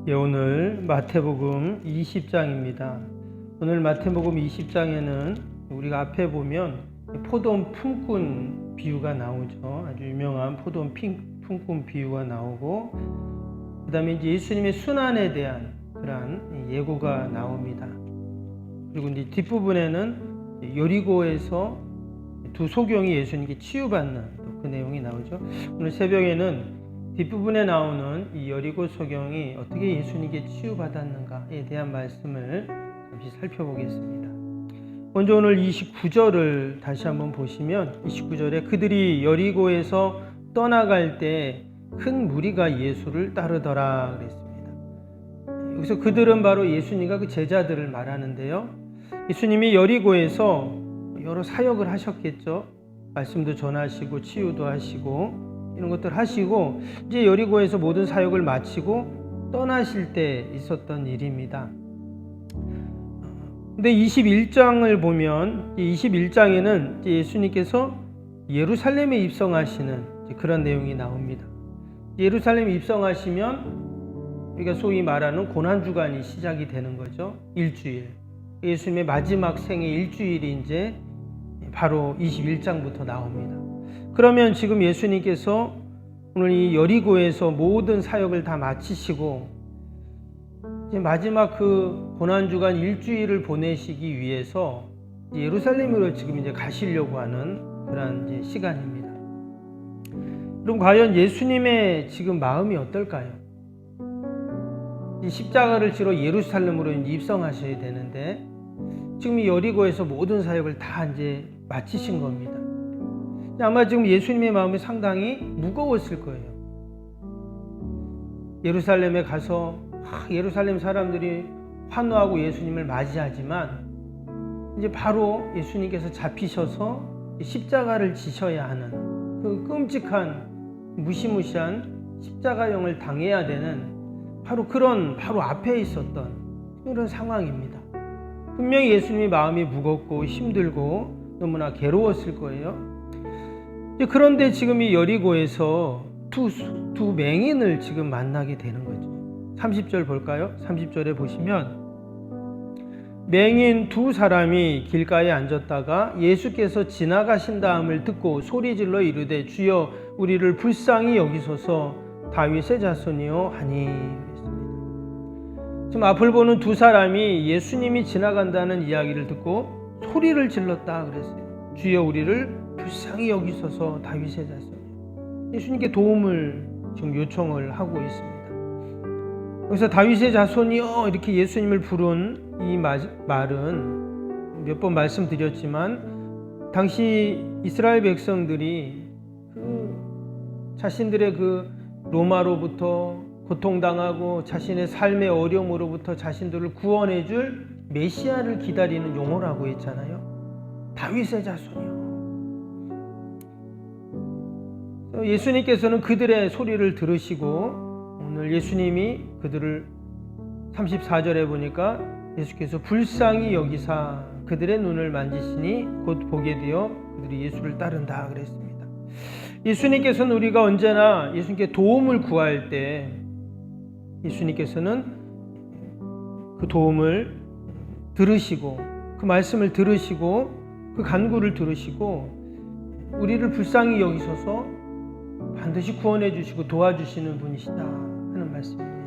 오늘 마태복음 20장입니다. 오늘 마태복음 20장에는 우리가 앞에 보면 포도원 품꾼 비유가 나오죠. 아주 유명한 포도원 품꾼 비유가 나오고, 그 다음에 이제 예수님의 순환에 대한 그러한 예고가 나옵니다. 그리고 이제 뒷부분에는 여리고에서 두 소경이 예수님께 치유받는 그 내용이 나오죠. 오늘 새벽에는 뒷부분에 나오는 이 여리고 소경이 어떻게 예수님께 치유받았는가에 대한 말씀을 잠시 살펴보겠습니다. 먼저 오늘 29절을 다시 한번 보시면 29절에 그들이 여리고에서 떠나갈 때 큰 무리가 예수를 따르더라 그랬습니다. 여기서 그들은 바로 예수님과 그 제자들을 말하는데요. 예수님이 여리고에서 여러 사역을 하셨겠죠. 말씀도 전하시고 치유도 하시고 이런 것들 하시고 이제 여리고에서 모든 사역을 마치고 떠나실 때 있었던 일입니다. 근데 21장을 보면 21장에는 예수님께서 예루살렘에 입성하시는 그런 내용이 나옵니다. 예루살렘에 입성하시면 우리가 소위 말하는 고난주간이 시작이 되는 거죠. 일주일. 예수님의 마지막 생애 일주일이 이제 바로 21장부터 나옵니다. 그러면 지금 예수님께서 오늘 이 여리고에서 모든 사역을 다 마치시고 이제 마지막 그 고난주간 일주일을 보내시기 위해서 예루살렘으로 지금 이제 가시려고 하는 그런 이제 시간입니다. 그럼 과연 예수님의 지금 마음이 어떨까요? 이 십자가를 지러 예루살렘으로 이제 입성하셔야 되는데 지금 이 여리고에서 모든 사역을 다 이제 마치신 겁니다. 아마 지금 예수님의 마음이 상당히 무거웠을 거예요. 예루살렘에 가서 예루살렘 사람들이 환호하고 예수님을 맞이하지만 이제 바로 예수님께서 잡히셔서 십자가를 지셔야 하는 그 끔찍한 무시무시한 십자가형을 당해야 되는 바로 앞에 있었던 그런 상황입니다. 분명히 예수님의 마음이 무겁고 힘들고 너무나 괴로웠을 거예요. 그런데 지금 이 여리고에서 두 맹인을 지금 만나게 되는 거죠. 30절 볼까요? 30절에 보시면 맹인 두 사람이 길가에 앉았다가 예수께서 지나가신다함을 듣고 소리질러 이르되 주여 우리를 불쌍히 여기소서 다윗의 자손이요 하니 그랬습니다. 지금 앞을 보는 두 사람이 예수님이 지나간다는 이야기를 듣고 소리를 질렀다 그랬어요. 주여 우리를 불쌍히 여기소서 다윗의 자손. 예수님께 도움을 지금 요청을 하고 있습니다. 그래서 다윗의 자손이요 이렇게 예수님을 부른 이 말은 몇 번 말씀드렸지만 당시 이스라엘 백성들이 자신들의 로마로부터 고통당하고 자신의 삶의 어려움으로부터 자신들을 구원해 줄 메시아를 기다리는 용어라고 했잖아요. 다윗의 자손이요. 예수님께서는 그들의 소리를 들으시고 오늘 예수님이 그들을 34절에 보니까 예수께서 불쌍히 여기사 그들의 눈을 만지시니 곧 보게 되어 그들이 예수를 따른다 그랬습니다. 예수님께서는 우리가 언제나 예수님께 도움을 구할 때 예수님께서는 그 도움을 들으시고 그 말씀을 들으시고 그 간구를 들으시고 우리를 불쌍히 여기셔서 반드시 구원해 주시고 도와주시는 분이시다 하는 말씀입니다.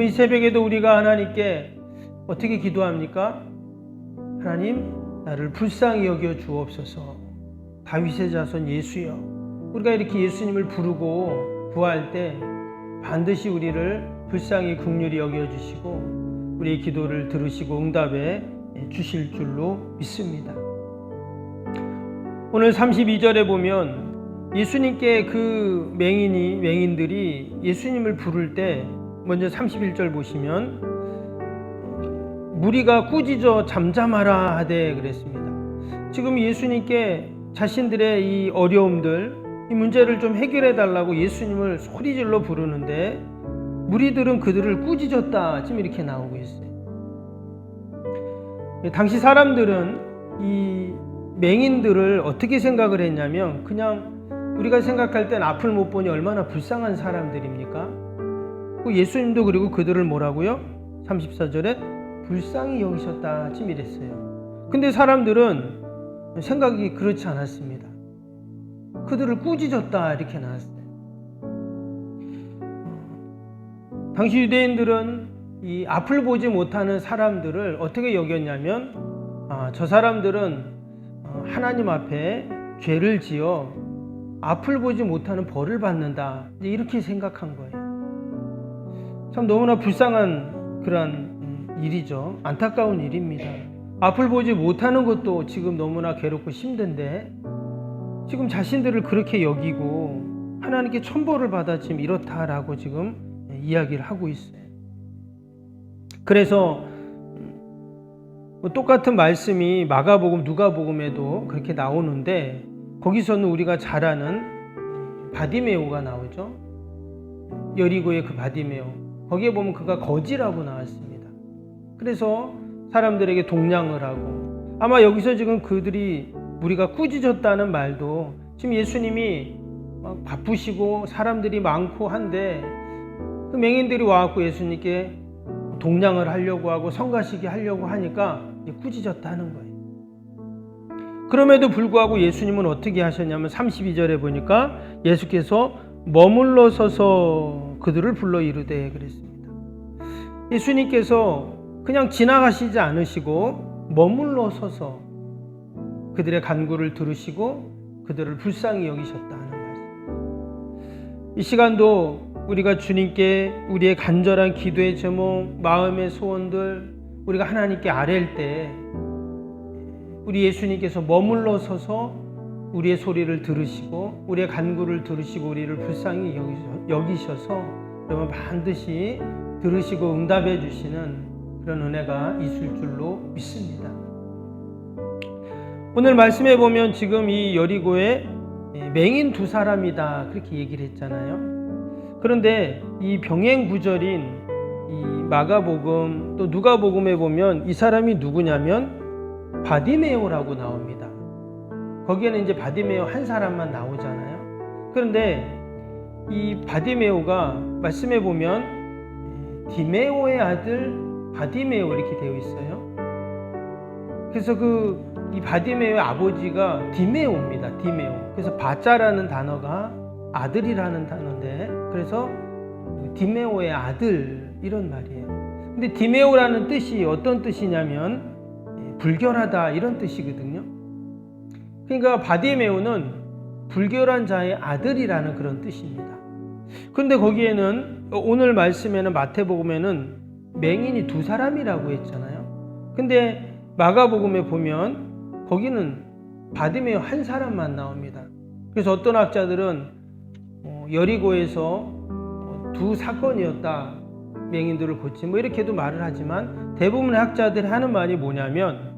이 새벽에도 우리가 하나님께 어떻게 기도합니까? 하나님 나를 불쌍히 여겨 주옵소서 다윗의 자손 예수여. 우리가 이렇게 예수님을 부르고 구할 때 반드시 우리를 불쌍히 긍휼히 여겨주시고 우리의 기도를 들으시고 응답해 주실 줄로 믿습니다. 오늘 32절에 보면 예수님께 그 맹인들이 예수님을 부를 때 먼저 31절 보시면 무리가 꾸짖어 잠잠하라 하되 그랬습니다. 지금 예수님께 자신들의 이 어려움들, 이 문제를 좀 해결해 달라고 예수님을 소리질러 부르는데 무리들은 그들을 꾸짖었다 지금 이렇게 나오고 있어요. 당시 사람들은 이 맹인들을 어떻게 생각을 했냐면 그냥 우리가 생각할 땐 앞을 못 보니 얼마나 불쌍한 사람들입니까? 예수님도 그리고 그들을 뭐라고요? 34절에 불쌍히 여기셨다 쯤 이랬어요. 근데 사람들은 생각이 그렇지 않았습니다. 그들을 꾸짖었다 이렇게 나왔어요. 당시 유대인들은 이 앞을 보지 못하는 사람들을 어떻게 여겼냐면 저 사람들은 하나님 앞에 죄를 지어 앞을 보지 못하는 벌을 받는다 이렇게 생각한 거예요. 참 너무나 불쌍한 그런 일이죠. 안타까운 일입니다. 앞을 보지 못하는 것도 지금 너무나 괴롭고 힘든데 지금 자신들을 그렇게 여기고 하나님께 천벌을 받아 지금 이렇다라고 지금 이야기를 하고 있어요. 그래서 똑같은 말씀이 마가복음, 누가복음에도 그렇게 나오는데 거기서는 우리가 잘 아는 바디메오가 나오죠. 여리고의 그 바디메오. 거기에 보면 그가 거지라고 나왔습니다. 그래서 사람들에게 동냥을 하고 아마 여기서 지금 그들이 우리가 꾸짖었다는 말도 지금 예수님이 막 바쁘시고 사람들이 많고 한데 그 맹인들이 와갖고 예수님께 동냥을 하려고 하고 성가시게 하려고 하니까 꾸짖었다는 거예요. 그럼에도 불구하고 예수님은 어떻게 하셨냐면 32절에 보니까 예수께서 머물러 서서 그들을 불러 이르되 그랬습니다. 예수님께서 그냥 지나가시지 않으시고 머물러 서서 그들의 간구를 들으시고 그들을 불쌍히 여기셨다는 말씀. 이 시간도 우리가 주님께 우리의 간절한 기도의 제목, 마음의 소원들 우리가 하나님께 아뢰일 때 우리 예수님께서 머물러 서서 우리의 소리를 들으시고 우리의 간구를 들으시고 우리를 불쌍히 여기셔서 여러분 반드시 들으시고 응답해 주시는 그런 은혜가 있을 줄로 믿습니다. 오늘 말씀해 보면 지금 이 여리고에 맹인 두 사람이다 그렇게 얘기를 했잖아요. 그런데 이 병행 구절인 이 마가복음 또 누가복음에 보면 이 사람이 누구냐면 바디메오라고 나옵니다. 거기에는 이제 바디메오 한 사람만 나오잖아요. 그런데 이 바디메오가 말씀해 보면 디메오의 아들 바디메오 이렇게 되어 있어요. 그래서 이 바디메오의 아버지가 디메오입니다. 디메오. 그래서 바자라는 단어가 아들이라는 단어인데 그래서 디메오의 아들 이런 말이에요. 근데 디메오라는 뜻이 어떤 뜻이냐면 불결하다 이런 뜻이거든요. 그러니까 바디메오는 불결한 자의 아들이라는 그런 뜻입니다. 그런데 거기에는 오늘 말씀에는 마태복음에는 맹인이 두 사람이라고 했잖아요. 근데 마가복음에 보면 거기는 바디메오 한 사람만 나옵니다. 그래서 어떤 학자들은 여리고에서 두 사건이었다. 맹인들을 고친 이렇게도 말을 하지만 대부분의 학자들이 하는 말이 뭐냐면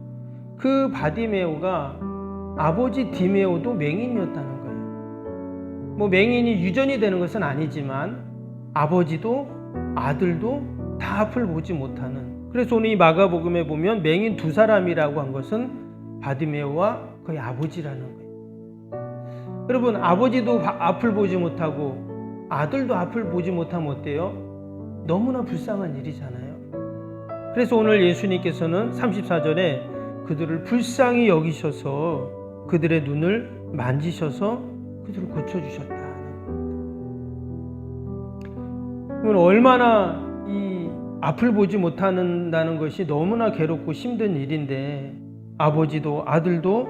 그 바디메오가 아버지 디메오도 맹인이었다는 거예요. 맹인이 유전이 되는 것은 아니지만 아버지도 아들도 다 앞을 보지 못하는. 그래서 오늘 이 마가복음에 보면 맹인 두 사람이라고 한 것은 바디메오와 그의 아버지라는 거예요. 여러분 아버지도 앞을 보지 못하고 아들도 앞을 보지 못하면 어때요? 너무나 불쌍한 일이잖아요. 그래서 오늘 예수님께서는 34절에 그들을 불쌍히 여기셔서 그들의 눈을 만지셔서 그들을 고쳐주셨다. 그러면 얼마나 이 앞을 보지 못한다는 것이 너무나 괴롭고 힘든 일인데 아버지도 아들도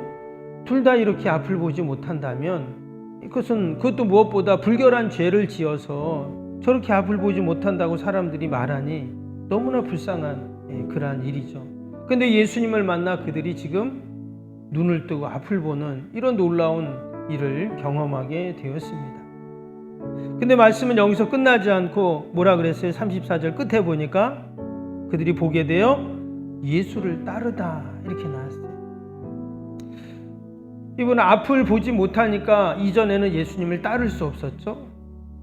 둘 다 이렇게 앞을 보지 못한다면 그것도 무엇보다 불결한 죄를 지어서 저렇게 앞을 보지 못한다고 사람들이 말하니 너무나 불쌍한 그러한 일이죠. 그런데 예수님을 만나 그들이 지금 눈을 뜨고 앞을 보는 이런 놀라운 일을 경험하게 되었습니다. 근데 말씀은 여기서 끝나지 않고 뭐라 그랬어요? 34절 끝에 보니까 그들이 보게 되어 예수를 따르다 이렇게 나왔어요. 이분은 앞을 보지 못하니까 이전에는 예수님을 따를 수 없었죠.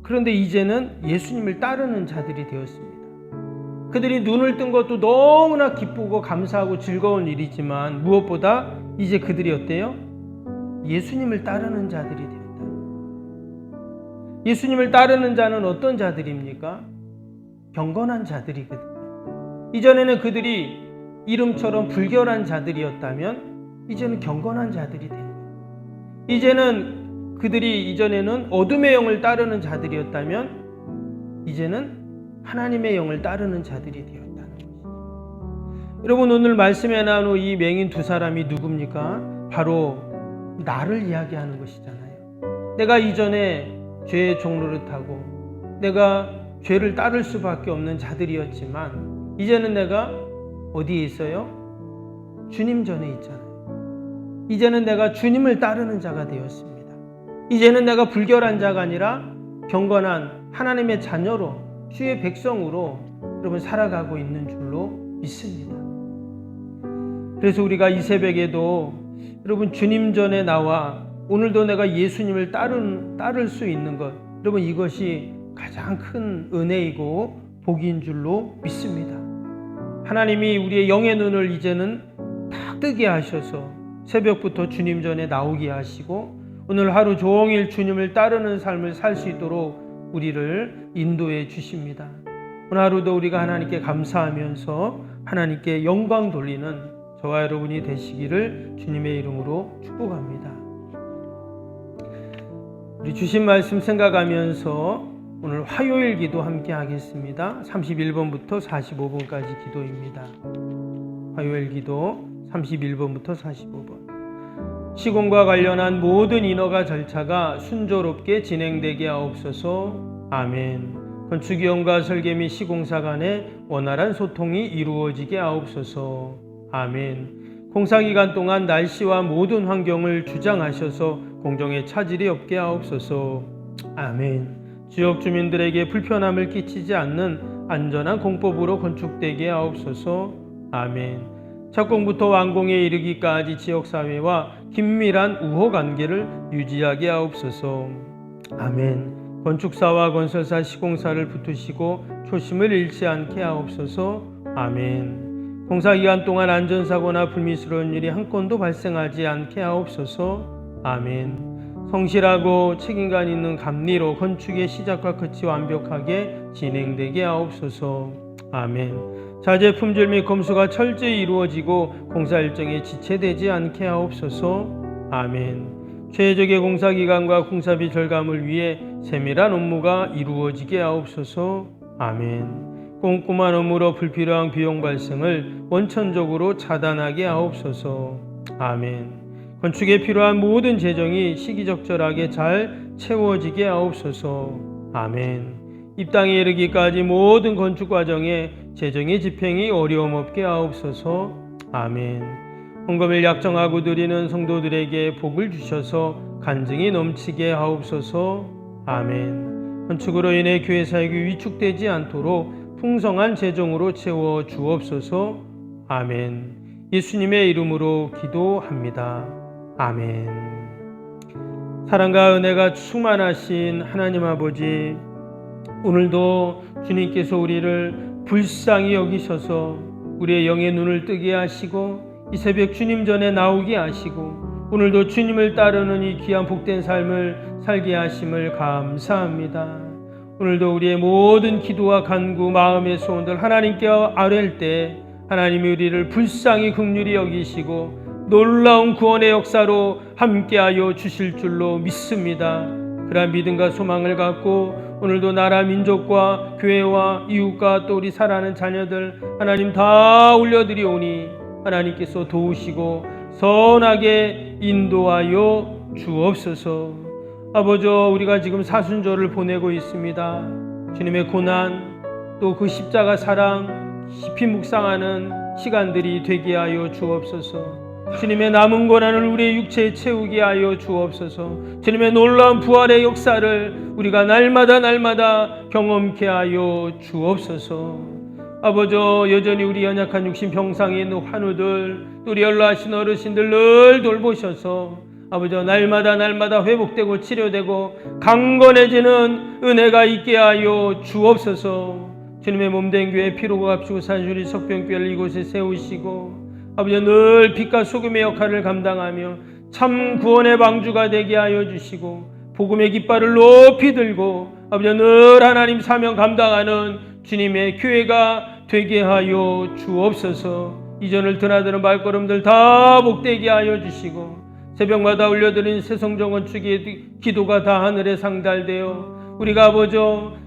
그런데 이제는 예수님을 따르는 자들이 되었습니다. 그들이 눈을 뜬 것도 너무나 기쁘고 감사하고 즐거운 일이지만 무엇보다 이제 그들이 어때요? 예수님을 따르는 자들이 되었다. 예수님을 따르는 자는 어떤 자들입니까? 경건한 자들이거든요. 이전에는 그들이 이름처럼 불결한 자들이었다면 이제는 경건한 자들이 된 거예요. 이제는 그들이 이전에는 어둠의 영을 따르는 자들이었다면 이제는 하나님의 영을 따르는 자들이 되었다는 것이죠. 여러분, 오늘 말씀에 나온 이 맹인 두 사람이 누굽니까? 바로 나를 이야기하는 것이잖아요. 내가 이전에 죄의 종로를 타고 내가 죄를 따를 수밖에 없는 자들이었지만 이제는 내가 어디에 있어요? 주님 전에 있잖아요. 이제는 내가 주님을 따르는 자가 되었습니다. 이제는 내가 불결한 자가 아니라 경건한 하나님의 자녀로 주의 백성으로 여러분 살아가고 있는 줄로 믿습니다. 그래서 우리가 이 새벽에도 여러분 주님 전에 나와 오늘도 내가 예수님을 따를 수 있는 것, 여러분 이것이 가장 큰 은혜이고 복인 줄로 믿습니다. 하나님이 우리의 영의 눈을 이제는 딱 뜨게 하셔서 새벽부터 주님 전에 나오게 하시고 오늘 하루 종일 주님을 따르는 삶을 살 수 있도록 우리를 인도해 주십니다. 오늘 하루도 우리가 하나님께 감사하면서 하나님께 영광 돌리는 저와 여러분이 되시기를 주님의 이름으로 축복합니다. 우리 주신 말씀 생각하면서 오늘 화요일 기도 함께 하겠습니다. 31번부터 45번까지 기도입니다. 화요일 기도 31번부터 45번. 시공과 관련한 모든 인허가 절차가 순조롭게 진행되게 하옵소서. 아멘. 건축위원과 설계 및 시공사 간의 원활한 소통이 이루어지게 하옵소서. 아멘. 공사기간 동안 날씨와 모든 환경을 주장하셔서 공정에 차질이 없게 하옵소서. 아멘. 지역 주민들에게 불편함을 끼치지 않는 안전한 공법으로 건축되게 하옵소서. 아멘. 착공부터 완공에 이르기까지 지역사회와 긴밀한 우호관계를 유지하게 하옵소서. 아멘. 건축사와 건설사, 시공사를 붙으시고 초심을 잃지 않게 하옵소서. 아멘. 공사기간 동안 안전사고나 불미스러운 일이 한 건도 발생하지 않게 하옵소서. 아멘. 성실하고 책임감 있는 감리로 건축의 시작과 끝이 완벽하게 진행되게 하옵소서. 아멘. 자재 품질 및 검수가 철저히 이루어지고 공사 일정에 지체되지 않게 하옵소서. 아멘. 최적의 공사 기간과 공사비 절감을 위해 세밀한 업무가 이루어지게 하옵소서. 아멘. 꼼꼼한 업무로 불필요한 비용 발생을 원천적으로 차단하게 하옵소서. 아멘. 건축에 필요한 모든 재정이 시기적절하게 잘 채워지게 하옵소서. 아멘. 입당에 이르기까지 모든 건축 과정에 재정의 집행이 어려움 없게 하옵소서. 아멘. 헌금을 약정하고 드리는 성도들에게 복을 주셔서 간증이 넘치게 하옵소서. 아멘. 건축으로 인해 교회 사역이 위축되지 않도록 풍성한 재정으로 채워 주옵소서. 아멘. 예수님의 이름으로 기도합니다. 아멘. 사랑과 은혜가 충만하신 하나님 아버지, 오늘도 주님께서 우리를 불쌍히 여기셔서 우리의 영의 눈을 뜨게 하시고 이 새벽 주님 전에 나오게 하시고 오늘도 주님을 따르는 이 귀한 복된 삶을 살게 하심을 감사합니다. 오늘도 우리의 모든 기도와 간구, 마음의 소원들 하나님께 아뢰일 때 하나님이 우리를 불쌍히 긍휼히 여기시고 놀라운 구원의 역사로 함께하여 주실 줄로 믿습니다. 그러한 믿음과 소망을 갖고 오늘도 나라 민족과 교회와 이웃과 또 우리 사랑하는 자녀들 하나님 다 올려드리오니 하나님께서 도우시고 선하게 인도하여 주옵소서. 아버지, 우리가 지금 사순절을 보내고 있습니다. 주님의 고난 또 그 십자가 사랑 깊이 묵상하는 시간들이 되게 하여 주옵소서. 주님의 남은 고난을 우리의 육체에 채우게 하여 주옵소서. 주님의 놀라운 부활의 역사를 우리가 날마다 경험케 하여 주옵소서. 아버지, 여전히 우리 연약한 육신 병상에 있는 환우들, 우리 연로하신 어르신들 늘 돌보셔서 아버지, 날마다 회복되고 치료되고 강건해지는 은혜가 있게 하여 주옵소서. 주님의 몸된 교회 피로가 값주고 산주리 석병교회를 이곳에 세우시고 아버지, 늘 빛과 소금의 역할을 감당하며 참 구원의 방주가 되게 하여 주시고 복음의 깃발을 높이 들고 아버지, 늘 하나님 사명 감당하는 주님의 교회가 되게 하여 주옵소서. 이전을 드나드는 발걸음들 다 복되게 하여 주시고 새벽마다 올려드린 새성전 건축의 기도가 다 하늘에 상달되어 우리가 아버지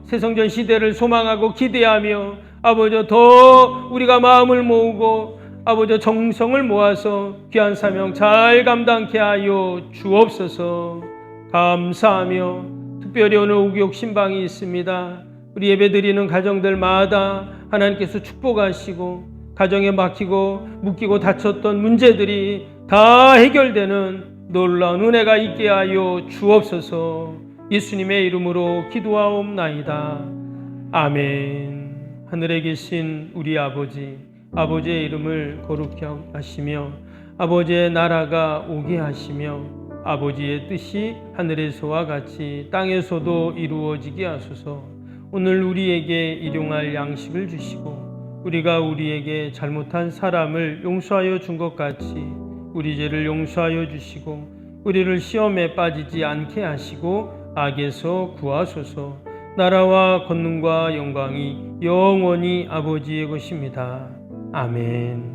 새성전 시대를 소망하고 기대하며 아버지 더 우리가 마음을 모으고 아버지 정성을 모아서 귀한 사명 잘 감당케 하여 주옵소서. 감사하며 특별히 오늘 우기옥 신방이 있습니다. 우리 예배드리는 가정들마다 하나님께서 축복하시고 가정에 막히고 묶이고 다쳤던 문제들이 다 해결되는 놀라운 은혜가 있게 하여 주옵소서. 예수님의 이름으로 기도하옵나이다. 아멘. 하늘에 계신 우리 아버지의 이름을 거룩히 하시며 아버지의 나라가 오게 하시며 아버지의 뜻이 하늘에서와 같이 땅에서도 이루어지게 하소서. 오늘 우리에게 일용할 양식을 주시고 우리가 우리에게 잘못한 사람을 용서하여 준 것 같이 우리 죄를 용서하여 주시고 우리를 시험에 빠지지 않게 하시고 악에서 구하소서. 나라와 권능과 영광이 영원히 아버지의 것입니다. 아멘.